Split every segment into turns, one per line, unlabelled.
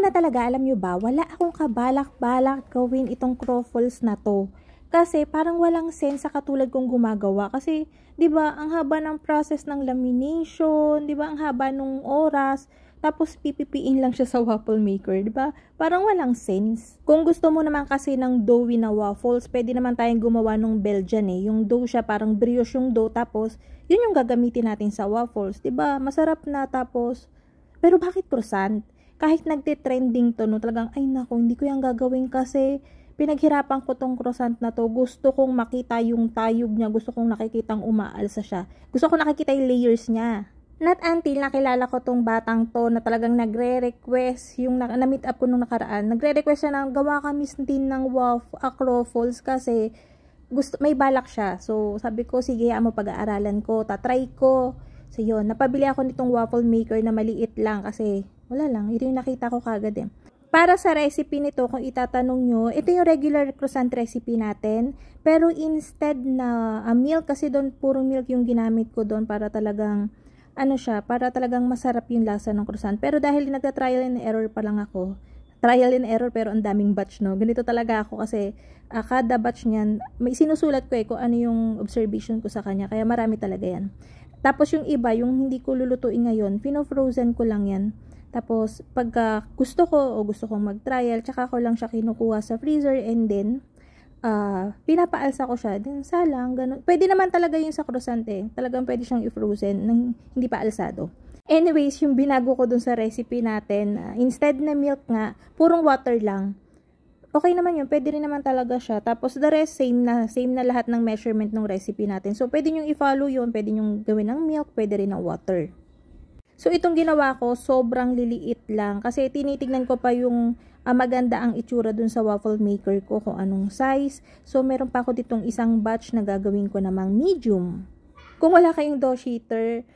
Una talaga, alam nyo ba, wala akong kabalak-balak gawin itong croffles na to. Kasi parang walang sense sa katulad kong gumagawa. Kasi, di ba, ang haba ng process ng lamination, di ba, ang haba ng oras, tapos pipipiin lang siya sa waffle maker, di ba? Parang walang sense. Kung gusto mo naman kasi ng doughy na waffles, pwede naman tayong gumawa ng Belgian eh. Yung dough siya, parang brioche yung dough, tapos yun yung gagamitin natin sa waffles, di ba? Masarap na, tapos, pero bakit croissant? Kahit nagte-trending to, no, talagang, ay nako, hindi ko yung gagawin kasi pinaghirapan ko tong croissant na to. Gusto kong makita yung tayog niya. Gusto kong nakikitang umaalsa siya. Gusto kong nakikita yung layers niya. Not until nakilala ko tong batang to na talagang nagre-request, yung na-meet up ko nung nakaraan, nagre-request siya na gawa kami din ng croffles kasi gusto, may balak siya. So, sabi ko, sige, mo pag-aaralan ko, tatry ko. So, yun, napabili ako nitong waffle maker na maliit lang kasi wala lang, ito yung nakita ko kagad eh. Para sa recipe nito, kung itatanong nyo, ito yung regular croissant recipe natin. Pero instead na milk, kasi doon puro milk yung ginamit ko doon para talagang, ano siya, para talagang masarap yung lasa ng croissant. Pero dahil nagta-trial and error pa lang ako, trial and error pero ang daming batch, no? Ganito talaga ako kasi kada batch niyan, may sinusulat ko eh kung ano yung observation ko sa kanya. Kaya marami talaga yan. Tapos yung iba, yung hindi ko lulutuin ngayon, pino-frozen ko lang yan. Tapos, pagka gusto ko o gusto kong mag-trial, tsaka ko lang siya kinukuha sa freezer and then, pinapaalsa ko siya. Then, salang, ganun. Pwede naman talaga yung sa croissant eh. Talagang pwede siyang i-frozen nang hindi pa alsado. Anyways, yung binago ko dun sa recipe natin, instead na milk nga, purong water lang. Okay naman yun, pwede rin naman talaga siya. Tapos, the rest, same na lahat ng measurement ng recipe natin. So, pwede nyo i-follow yun, pwede nyo gawin ng milk, pwede rin ng water. So, itong ginawa ko, sobrang liliit lang. Kasi tinitignan ko pa yung maganda ang itsura dun sa waffle maker ko kung anong size. So, meron pa ako ditong isang batch na gagawin ko namang medium. Kung wala kayong dough sheeter,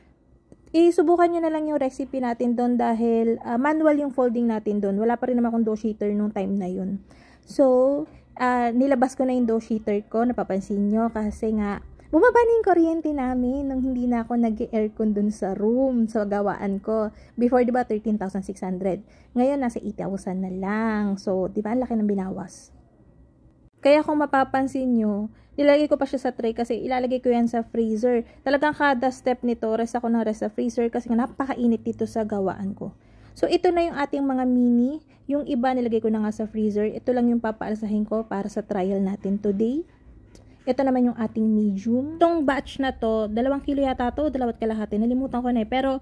subukan nyo na lang yung recipe natin doon dahil manual yung folding natin doon. Wala pa rin naman akong dough sheeter nung time na yun. So, nilabas ko na yung dough sheeter ko. Napapansin nyo kasi nga, bumaba na yung kuryente namin nung hindi na ako nag-aircon dun sa room, sa gawaan ko. Before, di ba, 13,600. Ngayon, nasa 8,000 na lang. So, di ba, ang laki ng binawas. Kaya kung mapapansin nyo, nilagay ko pa siya sa tray kasi ilalagay ko yan sa freezer. Talagang kada step nito, rest ako ng rest sa freezer kasi napakainit dito sa gawaan ko. So, ito na yung ating mga mini. Yung iba, nilagay ko na nga sa freezer. Ito lang yung papaalsahin ko para sa trial natin today. Ito naman yung ating medium. Itong batch na to, 2 kilo yata to, 2.5 kalahati. Nalimutan ko na eh. Pero,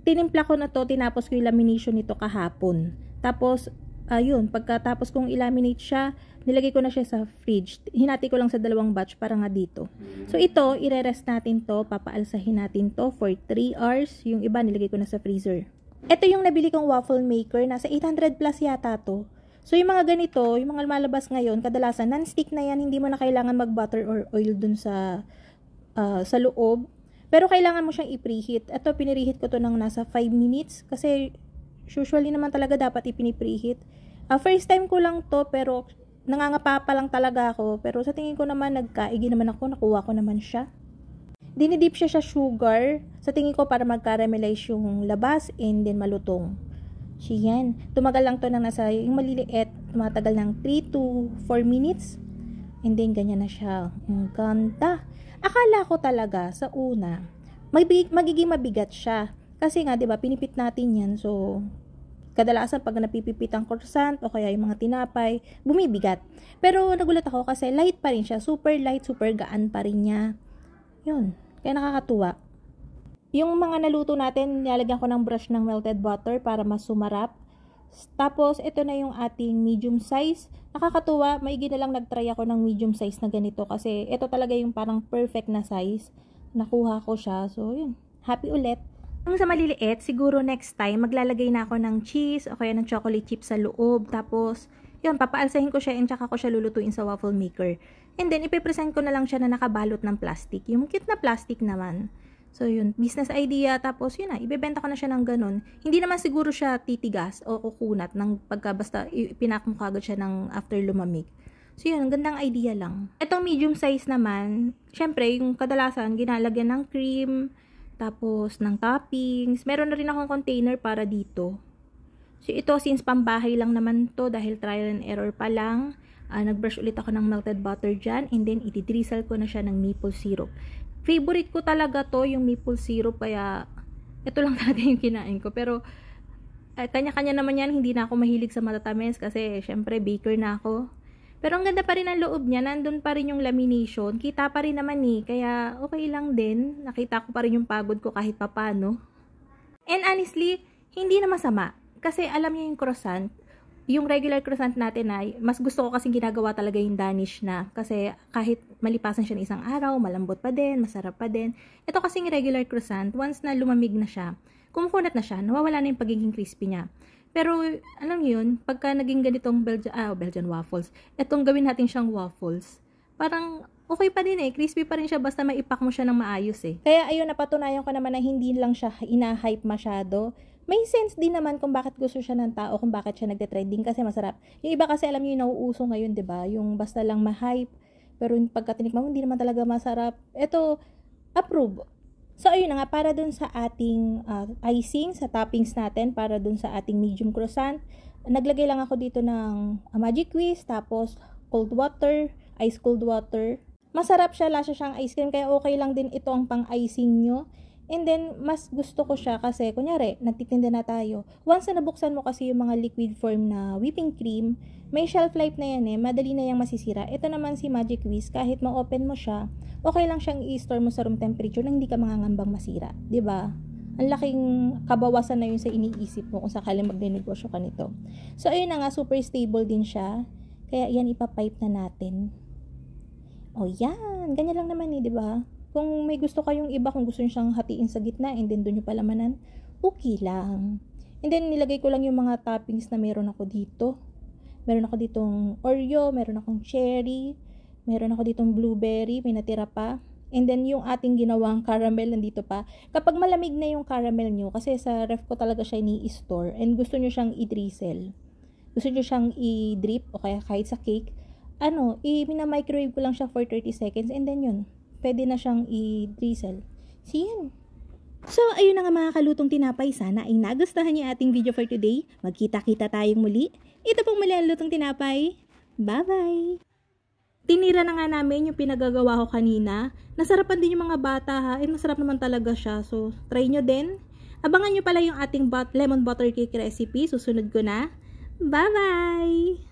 tinimpla ko na to, tinapos ko yung lamination nito kahapon. Tapos, ayun, pagkatapos kong ilaminate siya, nilagay ko na siya sa fridge. Hinati ko lang sa 2 batch para nga dito. So, ito, ire-rest natin to, papaalsahin natin to for 3 hours. Yung iba, nilagay ko na sa freezer. Ito yung nabili kong waffle maker. Nasa 800 plus yata to. So, yung mga ganito, yung mga lumalabas ngayon, kadalasan, non-stick na yan, hindi mo na kailangan mag-butter or oil dun sa loob. Pero kailangan mo siyang i-preheat. Ito, pinireheat ko to ng nasa 5 minutes, kasi usually naman talaga dapat ipinipreheat. First time ko lang to, pero nangangapa pa lang talaga ako. Pero sa tingin ko naman, nagkaigi naman ako, nakuha ko naman siya. Dinidip siya sa sugar, sa tingin ko para mag-caramelize yung labas and then malutong. So, yan. Tumagal lang to ng nasa, yung maliliit, tumatagal ng 3 to 4 minutes. And then, ganyan na siya. Ang ganda. Akala ko talaga, sa una, magiging mabigat siya. Kasi nga, diba, pinipit natin yan. So, kadalasan pag napipipit ang croissant o kaya yung mga tinapay, bumibigat. Pero, nagulat ako kasi light pa rin siya. Super light, super gaan pa rin niya. Yun. Kaya nakakatuwa. Yung mga naluto natin, nilalagyan ko ng brush ng melted butter para mas sumarap. Tapos, ito na yung ating medium size. Nakakatuwa, maigi na lang nagtry ako ng medium size na ganito kasi ito talaga yung parang perfect na size. Nakuha ko siya. So, yun. Happy ulit. Kung sa maliliit, siguro next time, maglalagay na ako ng cheese o kaya ng chocolate chip sa loob. Tapos, yun, papaalsahin ko siya and tsaka ko siya lulutuin sa waffle maker. And then, ipipresent ko na lang siya na nakabalot ng plastic. Yung cute na plastic naman. So, yun, business idea, tapos yun na, ibebenta ko na siya ng ganun. Hindi naman siguro siya titigas o kukunat ng pagka basta pinak mo kagad siya ng after lumamig. So, yun, gandang idea lang. Itong medium size naman, syempre, yung kadalasan, ginalagyan ng cream, tapos ng toppings. Meron na rin akong container para dito. So ito, since pambahay lang naman to, dahil trial and error pa lang, nag-brush ulit ako ng melted butter dyan, and then i-drizzle ko na siya ng maple syrup. Favorite ko talaga to, yung maple syrup, kaya ito lang talaga yung kinain ko. Pero kanya-kanya naman yan, hindi na ako mahilig sa matatamis kasi syempre baker na ako. Pero ang ganda pa rin ang loob niya, nandun pa rin yung lamination, kita pa rin naman kaya okay lang din, nakita ko pa rin yung pagod ko kahit papano. And honestly, hindi na masama, kasi alam niyo yung croissant, yung regular croissant natin ay, mas gusto ko kasi ginagawa talaga yung Danish na, kasi kahit malipasan siya ng isang araw, malambot pa din, masarap pa din. Ito kasing regular croissant, once na lumamig na siya, kumukunat na siya, nawawala na yung pagiging crispy niya. Pero, alam niyo yun, pagka naging ganitong Belgian waffles, etong gawin natin siyang waffles, parang okay pa din crispy pa rin siya basta maipak mo siya ng maayos Kaya ayun, napatunayan ko naman na hindi lang siya ina-hype masyado. May sense din naman kung bakit gusto siya ng tao, kung bakit siya nagte-trending kasi masarap. Yung iba kasi alam niyo yung nauuso ngayon, 'di ba? Yung basta lang ma-hype, pero pagka tinikman mo hindi naman talaga masarap. Ito, approve. So, ayun na nga, para dun sa ating icing, sa toppings natin, para dun sa ating medium croissant, naglagay lang ako dito ng magic whisk, tapos cold water, ice cold water. Masarap siya, lasa siyang ice cream, kaya okay lang din ito ang pang-icing nyo. And then, mas gusto ko siya kasi, kunyari, nagtitinda na tayo. Once na nabuksan mo kasi yung mga liquid form na whipping cream, may shelf life na yan madali na yung masisira. Ito naman si Magic Whisk, kahit ma-open mo siya, okay lang siyang i-store mo sa room temperature nang hindi ka mangangambang masira. 'Di ba? Ang laking kabawasan na yun sa iniisip mo kung sakaling magnenegosyo ka nito. So, ayun na nga, super stable din siya. Kaya yan, ipapipe na natin. O yan, ganyan lang naman 'di ba? Kung may gusto kayong iba, kung gusto nyo siyang hatiin sa gitna, and then doon nyo palamanan, okay lang. And then, nilagay ko lang yung mga toppings na meron ako dito. Meron ako ditong Oreo, meron akong cherry, meron ako ditong blueberry, may natira pa. And then, yung ating ginawang caramel, nandito pa. Kapag malamig na yung caramel nyo, kasi sa ref ko talaga siya ni-store, and gusto nyo siyang i-drizzle, gusto nyo siyang i-drip, o kaya kahit sa cake, mina-microwave ko lang siya for 30 seconds, and then yun, pwede na siyang i-drizzle. So, yan. So, ayun na nga mga kalutong tinapay. Sana ay nagustuhan niyo ating video for today. Magkita-kita tayong muli. Ito pong muli ang lutong tinapay. Bye-bye! Tinira na nga namin yung pinagagawa ko kanina. Nasarapan din yung mga bata ha. Masarap naman talaga siya. So, try nyo din. Abangan nyo pala yung ating lemon butter cake recipe. Susunod ko na. Bye-bye!